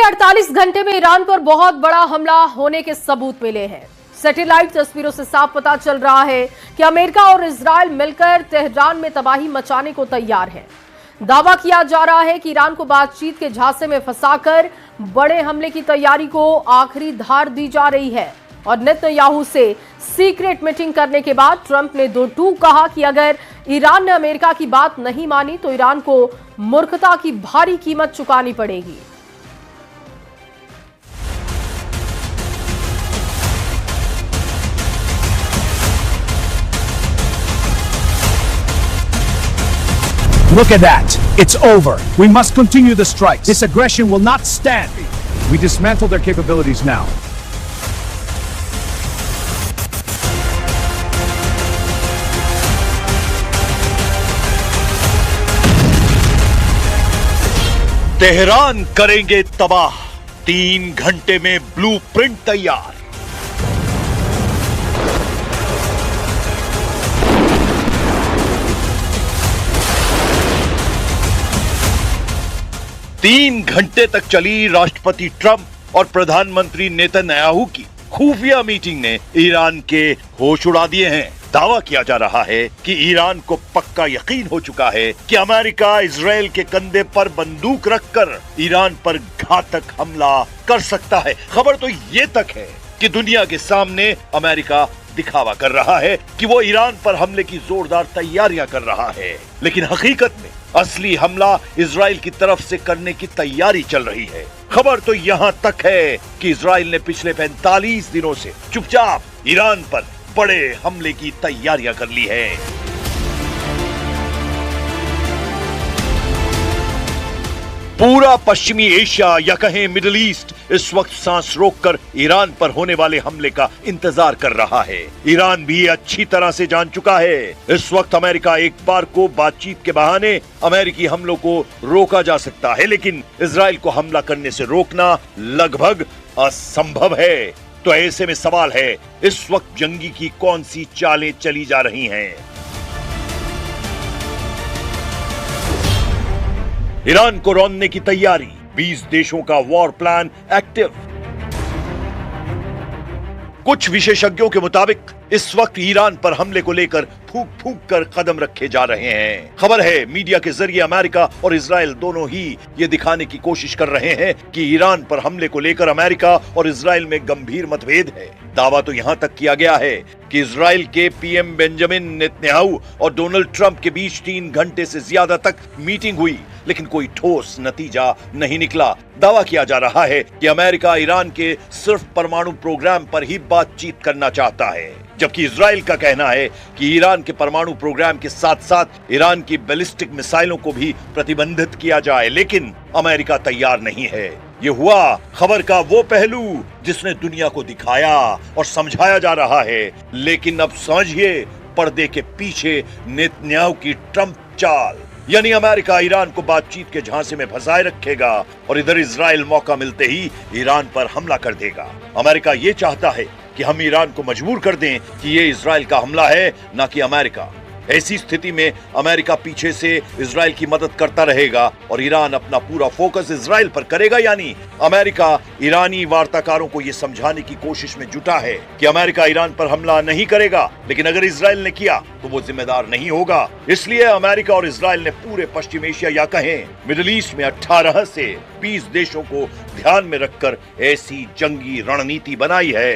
48 घंटे में ईरान पर बहुत बड़ा हमला होने के सबूत मिले हैं। सैटेलाइट तस्वीरों से साफ पता चल रहा है कि अमेरिका और इजराइल मिलकर तेहरान में तबाही मचाने को तैयार है। दावा किया जा रहा है कि ईरान को बातचीत के झांसे में फंसाकर बड़े हमले की तैयारी को आखिरी धार दी जा रही है। और नेतन्याहू से सीक्रेट मीटिंग करने के बाद ट्रंप ने दो टूक कहा कि अगर ईरान ने अमेरिका की बात नहीं मानी तो ईरान को मूर्खता की भारी कीमत चुकानी पड़ेगी। Look at that. It's over. We must continue the strikes. This aggression will not stand. We dismantle their capabilities now. Tehran करेंगे तबाह। 3 घंटे में ब्लूप्रिंट तैयार। तीन घंटे तक चली राष्ट्रपति ट्रंप और प्रधानमंत्री नेतन्याहू की खुफिया मीटिंग ने ईरान के होश उड़ा दिए हैं। दावा किया जा रहा है कि ईरान को पक्का यकीन हो चुका है कि अमेरिका इजराइल के कंधे पर बंदूक रखकर ईरान पर घातक हमला कर सकता है। खबर तो ये तक है कि दुनिया के सामने अमेरिका दिखावा कर रहा है कि वो ईरान पर हमले की जोरदार तैयारियां कर रहा है, लेकिन हकीकत में असली हमला इजराइल की तरफ से करने की तैयारी चल रही है। खबर तो यहां तक है कि इजराइल ने पिछले 45 दिनों से चुपचाप ईरान पर बड़े हमले की तैयारियां कर ली है। पूरा पश्चिमी एशिया या कहें मिडिल ईस्ट इस वक्त सांस रोककर ईरान पर होने वाले हमले का इंतजार कर रहा है। ईरान भी अच्छी तरह से जान चुका है इस वक्त अमेरिका एक बार को बातचीत के बहाने अमेरिकी हमलों को रोका जा सकता है, लेकिन इजराइल को हमला करने से रोकना लगभग असंभव है। तो ऐसे में सवाल है, इस वक्त जंगी की कौन सी चालें चली जा रही हैं? ईरान को रौंदने की तैयारी, 20 देशों का वॉर प्लान एक्टिव। कुछ विशेषज्ञों के मुताबिक इस वक्त ईरान पर हमले को लेकर फूंक फूंक कर कदम रखे जा रहे हैं। खबर है मीडिया के जरिए अमेरिका और इजराइल दोनों ही ये दिखाने की कोशिश कर रहे हैं कि ईरान पर हमले को लेकर अमेरिका और इजराइल में गंभीर मतभेद है। दावा तो यहां तक किया गया है कि इजराइल के पीएम बेंजामिन नेतन्याहू और डोनाल्ड ट्रंप के बीच 3 घंटे से ज्यादा तक मीटिंग हुई, लेकिन कोई ठोस नतीजा नहीं निकला। दावा किया जा रहा है कि अमेरिका ईरान के सिर्फ परमाणु प्रोग्राम पर ही बातचीत करना चाहता है, जबकि इजराइल का कहना है कि ईरान के परमाणु प्रोग्राम के साथ साथ ईरान की बैलिस्टिक मिसाइलों को भी प्रतिबंधित किया जाए, लेकिन अमेरिका तैयार नहीं है। ये हुआ खबर का वो पहलू जिसने दुनिया को दिखाया और समझाया जा रहा है, लेकिन अब समझिए पर्दे के पीछे नेतन्याहू की ट्रंप चाल, यानी अमेरिका ईरान को बातचीत के झांसे में फंसाए रखेगा और इधर इजराइल मौका मिलते ही ईरान पर हमला कर देगा। अमेरिका ये चाहता है कि हम ईरान को मजबूर कर दें कि ये इजराइल का हमला है, ना कि अमेरिका। ऐसी स्थिति में अमेरिका पीछे से इजराइल की मदद करता रहेगा और ईरान अपना पूरा फोकस इजराइल पर करेगा। यानी अमेरिका ईरानी वार्ताकारों को यह समझाने की कोशिश में जुटा है कि अमेरिका ईरान पर हमला नहीं करेगा, लेकिन अगर इजराइल ने किया तो वो जिम्मेदार नहीं होगा। इसलिए अमेरिका और इजराइल ने पूरे पश्चिम एशिया या कहें मिडिल ईस्ट में 18 से 20 देशों को ध्यान में रखकर ऐसी जंगी रणनीति बनाई है।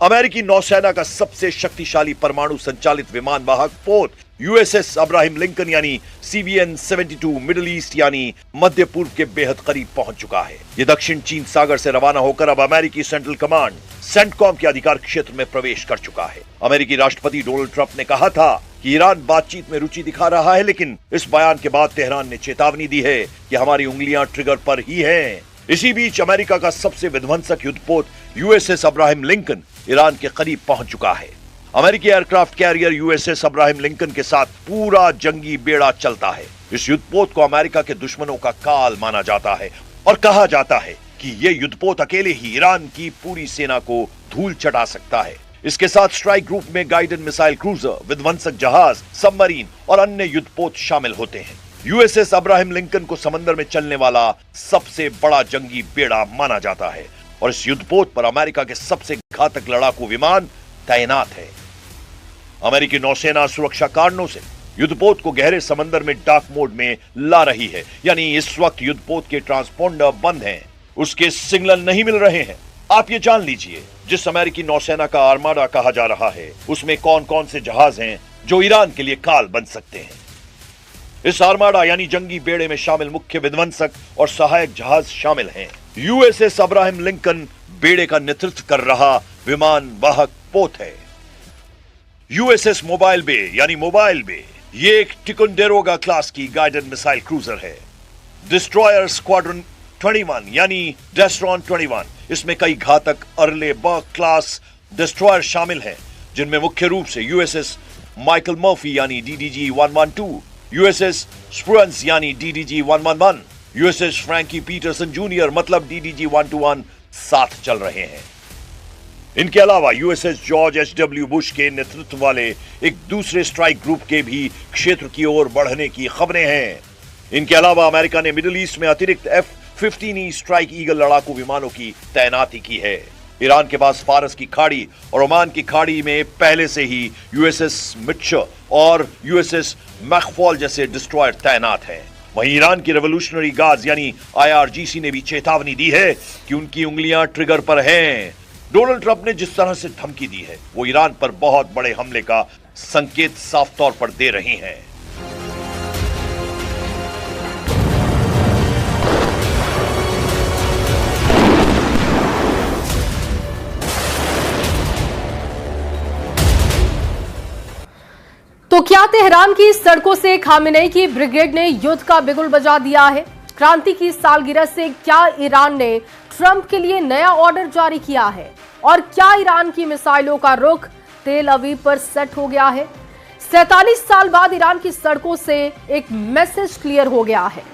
अमेरिकी नौसेना का सबसे शक्तिशाली परमाणु संचालित विमान वाहक पोत यूएसएस अब्राहम लिंकन यानी CVN-72 मिडिल ईस्ट यानी मध्य पूर्व के बेहद करीब पहुंच चुका है। यह दक्षिण चीन सागर से रवाना होकर अब अमेरिकी सेंट्रल कमांड सेंटकॉम के अधिकार क्षेत्र में प्रवेश कर चुका है। अमेरिकी राष्ट्रपति डोनाल्ड ट्रंप ने कहा था कि ईरान बातचीत में रुचि दिखा रहा है, लेकिन इस बयान के बाद तेहरान ने चेतावनी दी है कि हमारी उंगलियां ट्रिगर पर ही हैं। इसी बीच अमेरिका का सबसे विध्वंसक युद्धपोत यूएसएस अब्राहम लिंकन ईरान के करीब पहुंच चुका है। अमेरिकी aircraft carrier USS Abraham Lincoln के साथ पूरा जंगी बेड़ा चलता है। इस युद्धपोत को अमेरिका के दुश्मनों का काल माना जाता है और कहा जाता है कि ये युद्धपोत अकेले ही ईरान की पूरी सेना को धूल चटा सकता है। इसके साथ स्ट्राइक ग्रुप में गाइडेड मिसाइल क्रूजर, विध्वंसक जहाज, सबमरीन और अन्य युद्धपोत शामिल होते हैं। यूएसएस अब्राहम लिंकन को समंदर में चलने वाला सबसे बड़ा जंगी बेड़ा माना जाता है और इस युद्धपोत पर अमेरिका के सबसे घातक लड़ाकू विमान तैनात है। अमेरिकी नौसेना सुरक्षा कारणों से युद्धपोत को गहरे समंदर में डार्क मोड में ला रही है, यानी इस वक्त युद्धपोत के ट्रांसपोंडर बंद हैं, उसके सिग्नल नहीं मिल रहे हैं। आप ये जान लीजिए, जिस अमेरिकी नौसेना का आर्माडा कहा जा रहा है उसमें कौन कौन से जहाज हैं जो ईरान के लिए काल बन सकते हैं। इस आर्माडा यानी जंगी बेड़े में शामिल मुख्य विध्वंसक और सहायक जहाज शामिल हैं। यूएसएस अब्राहम लिंकन बेड़े का नेतृत्व कर रहा विमान वाहक पोत है। यूएसएस मोबाइल बे यानी मोबाइल बे, ये एक टिकोंडेरोगा क्लास की गाइडेड मिसाइल क्रूजर है। डिस्ट्रॉयर स्क्वाड्रन 21 यानी डेस्ट्रॉन 21, इसमें कई घातक अर्ले बर्ग क्लास डिस्ट्रॉयर शामिल हैं, जिनमें मुख्य रूप से यूएसएस माइकल मर्फी यानी डीडीजी 112, यूएसएस स्प्रुअन्स यानी DDG 111, USS Frankie Peterson junior मतलब डीडीजी 121 साथ चल रहे हैं। इनके अलावा यूएसएस जॉर्ज एच.डब्ल्यू. बुश के नेतृत्व वाले एक दूसरे स्ट्राइक ग्रुप के भी क्षेत्र की ओर बढ़ने की खबरें हैं। इनके अलावा अमेरिका ने मिडिल ईस्ट में अतिरिक्त F-15E स्ट्राइक ईगल लड़ाकू विमानों की तैनाती की है। ईरान के पास फारस की खाड़ी और ओमान की खाड़ी में पहले से ही यूएसएस मिट्शर और यूएसएस मैकफॉल जैसे डिस्ट्रॉयर तैनात हैं। वहीं ईरान की रेवोल्यूशनरी गार्ड्स यानी IRGC ने भी चेतावनी दी है कि उनकी उंगलियां ट्रिगर पर हैं। डोनाल्ड ट्रंप ने जिस तरह से धमकी दी है वो ईरान पर बहुत बड़े हमले का संकेत साफ तौर पर दे रही हैं। तो क्या तेहरान की सड़कों से खामेनेई की ब्रिगेड ने युद्ध का बिगुल बजा दिया है? क्रांति की सालगिरह से क्या ईरान ने ट्रंप के लिए नया ऑर्डर जारी किया है? और क्या ईरान की मिसाइलों का रुख तेल अवीव पर सेट हो गया है? 47 साल बाद ईरान की सड़कों से एक मैसेज क्लियर हो गया है।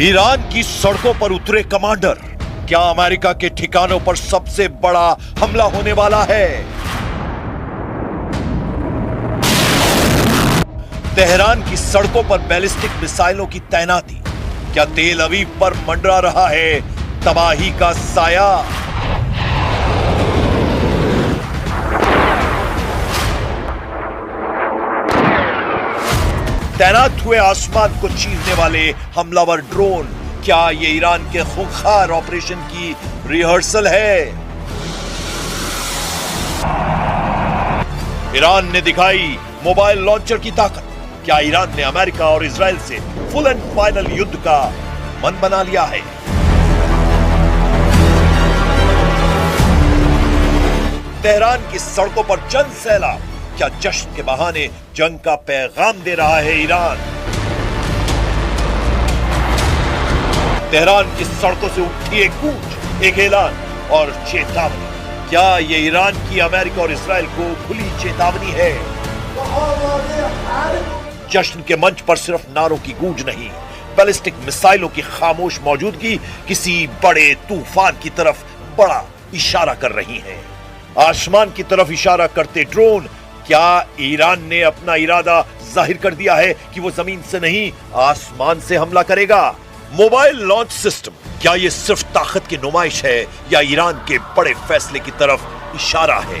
ईरान की सड़कों पर उतरे कमांडर, क्या अमेरिका के ठिकानों पर सबसे बड़ा हमला होने वाला है? तेहरान की सड़कों पर बैलिस्टिक मिसाइलों की तैनाती, क्या तेल अवीव पर मंडरा रहा है तबाही का साया? तैनात हुए आसमान को चीरने वाले हमलावर ड्रोन, क्या ये ईरान के खूंखार ऑपरेशन की रिहर्सल है? ईरान ने दिखाई मोबाइल लॉन्चर की ताकत, क्या ईरान ने अमेरिका और इजराइल से फुल एंड फाइनल युद्ध का मन बना लिया है? तेहरान की सड़कों पर जन सैलाब, क्या जश्न के बहाने जंग का पैगाम दे रहा है ईरान? तेहरान की सड़कों से उठी एक गूंज, एक ऐलान और चेतावनी, क्या ये ईरान की अमेरिका और इजराइल को खुली चेतावनी है? जश्न के मंच पर सिर्फ नारों की गूंज नहीं, बैलिस्टिक मिसाइलों की खामोश मौजूदगी किसी बड़े तूफान की तरफ बड़ा इशारा कर रही है। आसमान की तरफ इशारा करते ड्रोन, क्या ईरान ने अपना इरादा जाहिर कर दिया है कि वो जमीन से नहीं आसमान से हमला करेगा? मोबाइल लॉन्च सिस्टम, क्या ये सिर्फ ताकत की नुमाइश है या ईरान के बड़े फैसले की तरफ इशारा है?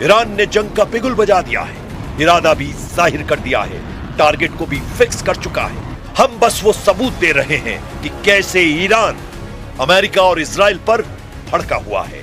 ईरान ने जंग का बिगुल बजा दिया है, इरादा भी जाहिर कर दिया है, टारगेट को भी फिक्स कर चुका है। हम बस वो सबूत दे रहे हैं कि कैसे ईरान अमेरिका और इजराइल पर भड़का हुआ है।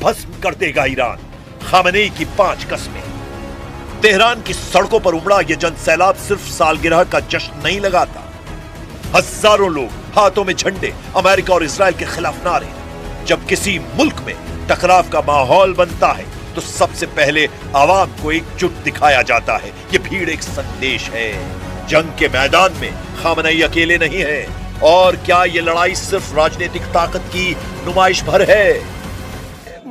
भस्म कर देगा ईरान खामनेई की 5 कस्में। तेहरान की सड़कों पर उमड़ा ये जन सैलाब सिर्फ सालगिरह का जश्न नहीं लगाता। हजारों लोग हाथों में झंडे, अमेरिका और इजराइल के खिलाफ नारे। जब किसी मुल्क में टकराव का माहौल बनता है तो सबसे पहले आवाम को एकजुट दिखाया जाता है। ये भीड़ एक संदेश है। जंग के मैदान में खामनेई अकेले नहीं है। और क्या ये लड़ाई सिर्फ राजनीतिक ताकत की नुमाइश भर है?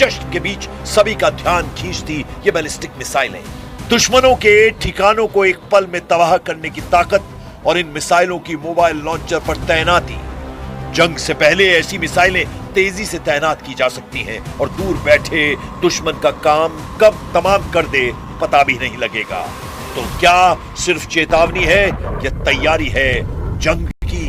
जश्न के बीच सभी का ध्यान खींचती ये बैलिस्टिक मिसाइलें, दुश्मनों के ठिकानों को एक पल में तबाह करने की ताकत और इन मिसाइलों की मोबाइल लॉन्चर पर तैनाती। जंग से पहले ऐसी मिसाइलें तेजी से तैनात की जा सकती हैं और दूर बैठे दुश्मन का काम कब तमाम कर दे पता भी नहीं लगेगा। तो क्या सिर्फ चेतावनी है या तैयारी है जंग की?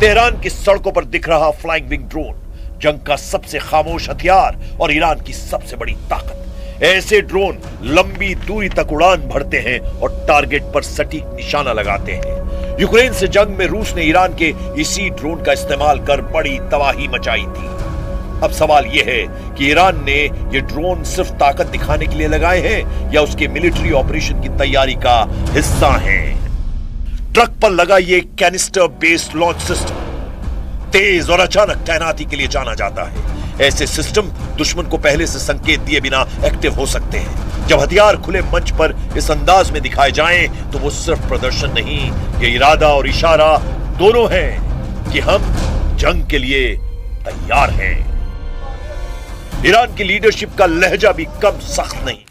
तेहरान की सड़कों पर दिख रहा फ्लाइंग विंग ड्रोन जंग का सबसे खामोश हथियार और ईरान की सबसे बड़ी ताकत। ऐसे ड्रोन लंबी दूरी तक उड़ान भरते हैं और टारगेट पर सटीक निशाना लगाते हैं। यूक्रेन से जंग में रूस ने ईरान के इसी ड्रोन का इस्तेमाल कर बड़ी तबाही मचाई थी। अब सवाल यह है कि ईरान ने ये ड्रोन सिर्फ ताकत दिखाने के लिए लगाए हैं या उसके मिलिट्री ऑपरेशन की तैयारी का हिस्सा हैं। ट्रक पर लगा ये कैनिस्टर बेस्ड लॉन्च सिस्टम तेज और अचानक तैनाती के लिए जाना जाता है। ऐसे सिस्टम दुश्मन को पहले से संकेत दिए बिना एक्टिव हो सकते हैं। जब हथियार खुले मंच पर इस अंदाज में दिखाए जाएं तो वो सिर्फ प्रदर्शन नहीं, ये इरादा और इशारा दोनों है कि हम जंग के लिए तैयार हैं। ईरान की लीडरशिप का लहजा भी कम सख्त नहीं।